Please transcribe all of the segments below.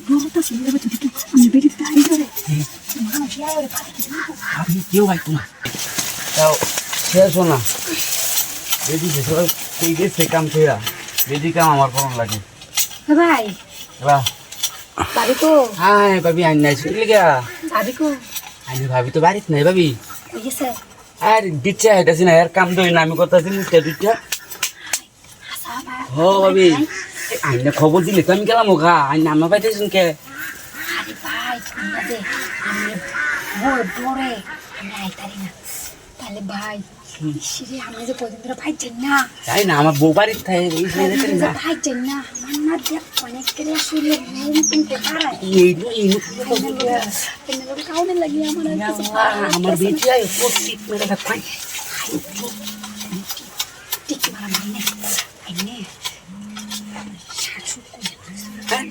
ডরটা শুনলে তো দেখি আমি বেরিয়ে তাই করে মানুষ ইয়ারে আপনি কেউ আইতো না তাও শেষ না বেদি সবাই সেই গেছে কাম ফেরা বেদি কাম আমার করুন লাগে ভাই বাহ ভাবি কো হ্যাঁ ভাবি আইন নাই শুনলি গা ভাবি কো আইনি ভাবি তো বাড়িতে নাই ভাবি ওই গেছে আর দিচ্ছে আইতাছি না এর কাম দই না আমি কথা দিন দুইটা আসা ভাই ও ভাবি আইনে খবর দিলে তো আমি গেলাম ওখা আইন আমার পাইতেছুন কে আরে ভাই শুননা যে আমি বড় ডরে আমি আইতারি না তাহলে ভাই সিরে আমি যে কদিন ধরে ভাইছেন না তাই না আমার বউ বাড়িতে থাকে এই ছেলে না ভাইছেন না আমার না দেখ অনেক করে আসলে ঘুম কিনতে পারে কাউনে লাগি আমার আমার বেটি আয় প্রত্যেক মেরে খাই ঠিক মারা মানে আইনে শাশু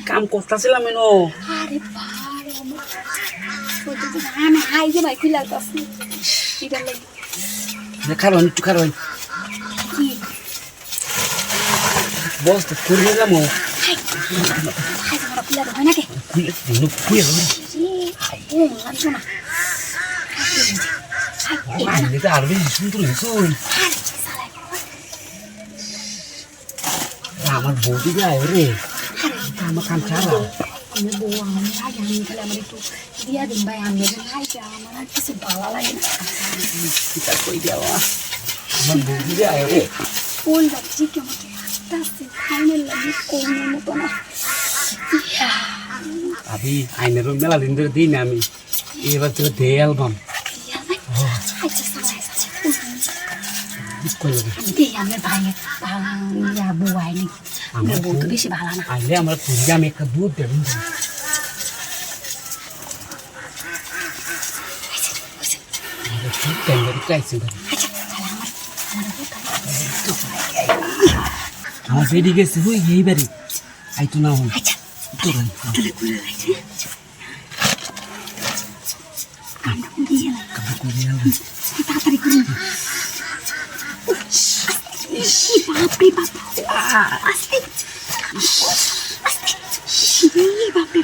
কাম করতেছিলাম এনো আরে ভাই আমি হাই যে ভাই খুলে আসছি এটা লাগি খারো একটু খারো কি বস তো করে নিলাম হাই তোমার খুলে হয় নাকি খুলে খুলে ও লাগছো না আইনে তো আরো বেশি সুন্দর হয়েছে আমার বউটি যায় রে আমার কাম ছাড়া আমি বউ আমি আগে আমি তাহলে আমার একটু দিয়া দিন ভাই আমি খাইতে আমার আর কিছু ভালো লাগে না এটা কই দেওয়া আমার বউটি যায় রে ফুল যাচ্ছি কি আমাকে আস্তে আস্তে খাইনের লাগে কমের মতো না আমি আইনের মেলা দিন ধরে দিই না আমি এবার তোকে দে অ্যালবাম আমার ভাই বউ আইনি আমার বউ তো বেশি ভালো না আইলে আমরা তুই আমি একটা দুধ দেবেন ঠিক টাইম চাইছি আমার বেডি গেছে হই এইবারে আইতো না হই তাড়াতাড়ি করুন বাপরে বাপ আস্তে বাপরে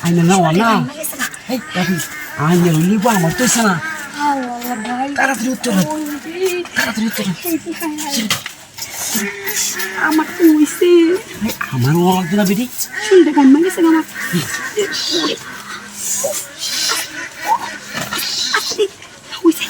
আইনে না না আইনে লিব আমার তো না তাড়াতাড়ি উত্তর তাড়াতাড়ি উত্তর আমার তো হইছে আমার ও লাগতো না বেটি শুনতে গান গেছে আমার হইছে